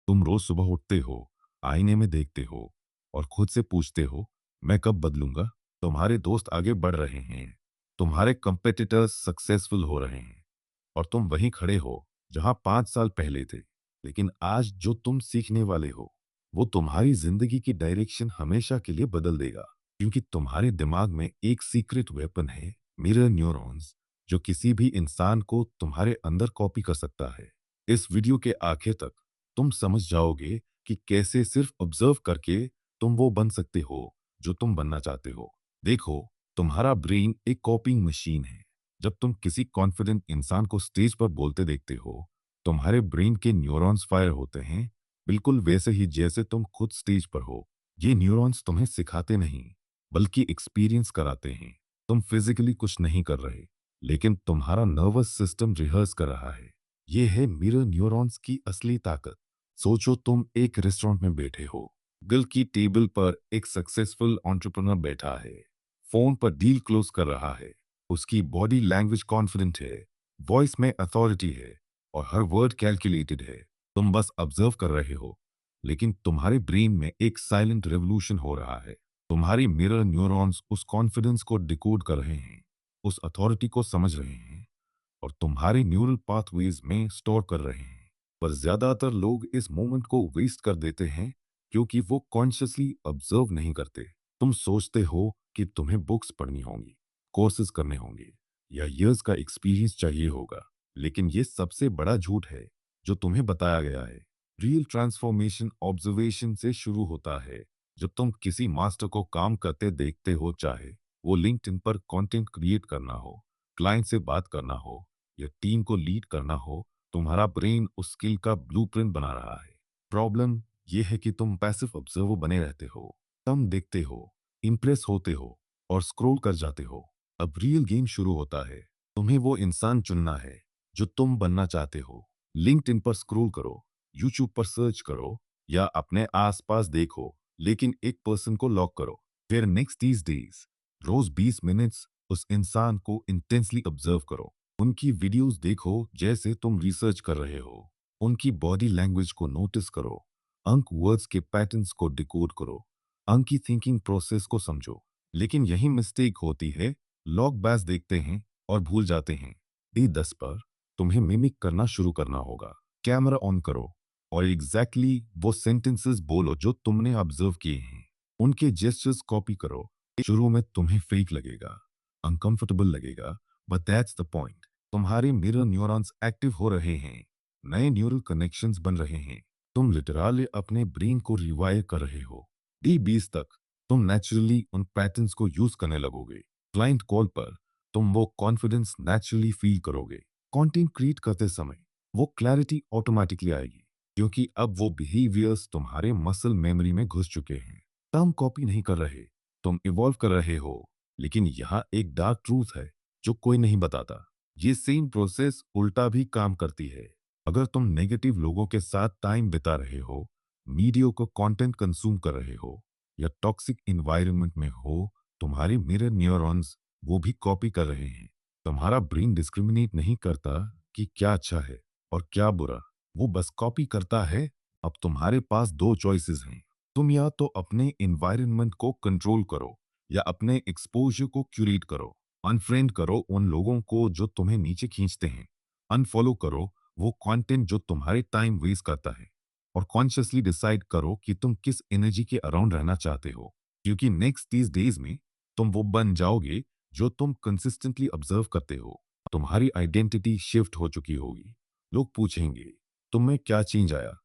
तुम रोज सुबह उठते हो, आईने में देखते हो और खुद से पूछते हो, मैं कब बदलूंगा? तुम्हारे दोस्त आगे बढ़ रहे हैं, तुम्हारे कंपेटिटर्स सक्सेसफुल हो रहे हैं और तुम वहीं खड़े हो जहां 5 साल पहले थे। लेकिन आज जो तुम सीखने वाले हो वो तुम्हारी जिंदगी की डायरेक्शन हमेशा के लिए बदल देगा, क्योंकि तुम्हारे दिमाग में एक सीक्रेट वेपन है, मिरर न्यूरॉन्स, जो किसी भी इंसान को तुम्हारे अंदर कॉपी कर सकता है। इस वीडियो के आखिर तक तुम समझ जाओगे कि कैसे सिर्फ ऑब्जर्व करके तुम वो बन सकते हो जो तुम बनना चाहते हो। देखो, तुम्हारा ब्रेन एक कॉपिंग मशीन है। जब तुम किसी कॉन्फिडेंट इंसान को स्टेज पर बोलते देखते हो, तुम्हारे ब्रेन के न्यूरॉन्स फायर होते हैं, बिल्कुल वैसे ही जैसे तुम खुद स्टेज पर हो। ये न्यूरॉन्स तुम्हें सिखाते नहीं, बल्कि एक्सपीरियंस कराते हैं। तुम फिजिकली कुछ नहीं कर रहे, लेकिन तुम्हारा नर्वस सिस्टम रिहर्स कर रहा है। ये है मिरर न्यूरॉन्स की असली ताकत। सोचो, तुम एक रेस्टोरेंट में बैठे हो, दिल की टेबल पर एक सक्सेसफुल एंटरप्रेन्योर बैठा है, फोन पर डील क्लोज कर रहा है, उसकी बॉडी लैंग्वेज कॉन्फिडेंट है, वॉइस में अथॉरिटी है और हर वर्ड कैलकुलेटेड है। तुम बस ऑब्जर्व कर रहे हो, लेकिन तुम्हारे ब्रेन में एक साइलेंट रेवोल्यूशन हो रहा है। तुम्हारी मिरर न्यूरॉन्स उस कॉन्फिडेंस को डिकोड कर रहे हैं, उस अथॉरिटी को समझ रहे हैं और तुम्हारे न्यूरल पाथवेज में स्टोर कर रहे हैं। पर ज्यादातर लोग इस मोमेंट को वेस्ट कर देते हैं, क्योंकि वो कॉन्शियसली ऑब्जर्व नहीं करते। तुम सोचते हो कि तुम्हें बुक्स पढ़नी होंगी, कोर्सेज करने होंगे या इयर्स का एक्सपीरियंस चाहिए होगा, लेकिन ये सबसे बड़ा झूठ है जो तुम्हें बताया गया है। रियल ट्रांसफॉर्मेशन ऑब्जर्वेशन से शुरू होता है। जब तुम किसी मास्टर को काम करते देखते हो, चाहे वो लिंक्डइन पर कंटेंट क्रिएट करना हो, क्लाइंट से बात करना हो या टीम को लीड करना हो, तुम्हारा ब्रेन उस स्किल का ब्लूप्रिंट बना रहा है। प्रॉब्लम यह है कि तुम पैसिव ऑब्जर्वर बने रहते हो। तुम देखते हो, इंप्रेस होते हो और स्क्रॉल कर जाते हो। अब रियल गेम शुरू होता है। तुम्हें वो इंसान चुनना है जो तुम बनना चाहते हो। लिंक्डइन पर स्क्रॉल करो, यूट्यूब पर सर्च करो या अपने आसपास देखो, लेकिन एक पर्सन को लॉक करो। फिर नेक्स्ट 30 डेज, रोज 20 मिनट्स उस इंसान को इंटेंसली ऑब्जर्व करो। उनकी वीडियोस देखो जैसे तुम रिसर्च कर रहे हो। उनकी बॉडी लैंग्वेज को नोटिस करो, अंक वर्ड्स के पैटर्न्स को डिकोड करो, अंक की थिंकिंग प्रोसेस को समझो। लेकिन यही मिस्टेक होती है, लॉग बैस देखते हैं और भूल जाते हैं। डे 10 पर तुम्हें मिमिक करना शुरू करना होगा। कैमरा ऑन करो और एग्जैक्टली वो सेंटेंसेस बोलो जो तुमने ऑब्जर्व किए हैं। उनके जेस्चर्स कॉपी करो। शुरू में तुम्हें फेक लगेगा, अनकंफर्टेबल लगेगा, बट दैट्स द पॉइंट। तुम्हारे मिरर न्यूरॉन्स एक्टिव हो रहे हैं, नए न्यूरल कनेक्शंस बन रहे हैं। तुम लिटरली अपने ब्रेन को रिवायर कर रहे हो। डी 20 तक तुम नेचुरली उन पैटर्न्स को यूज करने लगोगे। क्लाइंट कॉल पर तुम वो कॉन्फिडेंस नेचुरली फील करोगे। कंटेंट क्रिएट करते समय वो क्लैरिटी ऑटोमेटिकली आएगी, क्योंकि अब वो बिहेवियर्स तुम्हारे मसल मेमोरी में घुस चुके हैं। तुम कॉपी नहीं कर रहे, तुम इवॉल्व कर रहे हो। लेकिन यहाँ एक डार्क ट्रूथ है जो कोई नहीं बताता। ये सेम प्रोसेस उल्टा भी काम करती है। अगर तुम नेगेटिव लोगों के साथ टाइम बिता रहे हो, मीडिया को कंटेंट कंज्यूम कर रहे हो या टॉक्सिक इन्वायरमेंट में हो, तुम्हारे मिरर न्यूरॉन्स वो भी कॉपी कर रहे हैं। तुम्हारा ब्रेन डिस्क्रिमिनेट नहीं करता कि क्या अच्छा है और क्या बुरा, वो बस कॉपी करता है। अब तुम्हारे पास दो चॉइसेस हैं। तुम या तो अपने इन्वायरमेंट को कंट्रोल करो या अपने एक्सपोजर को क्यूरेट करो। अनफ्रेंड करो उन लोगों को जो तुम्हें नीचे खींचते हैं। अनफॉलो करो वो कंटेंट जो तुम्हारे टाइम वेस्ट करता है। और कॉन्शियसली डिसाइड करो कि तुम किस एनर्जी के अराउंड रहना चाहते हो, क्योंकि नेक्स्ट 30 डेज में तुम वो बन जाओगे जो तुम कंसिस्टेंटली ऑब्जर्व करते हो। तुम्हारी आइडेंटिटी शिफ्ट हो चुकी होगी। लोग पूछेंगे, तुम में क्या चेंज आया?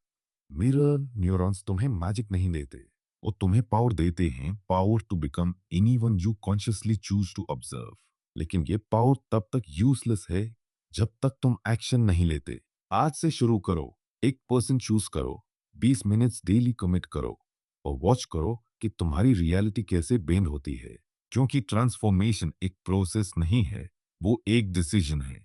मिरर न्यूरॉन्स तुम्हें मैजिक नहीं देते, वो तुम्हें पावर देते हैं, power to become anyone you consciously choose to observe. लेकिन ये पावर तब तक यूजलेस है जब तक तुम एक्शन नहीं लेते। आज से शुरू करो, एक पर्सन चूज करो, 20 मिनट्स डेली कमिट करो और वॉच करो कि तुम्हारी रियलिटी कैसे बेंड होती है। क्योंकि ट्रांसफॉर्मेशन एक प्रोसेस नहीं है, वो एक डिसीजन है।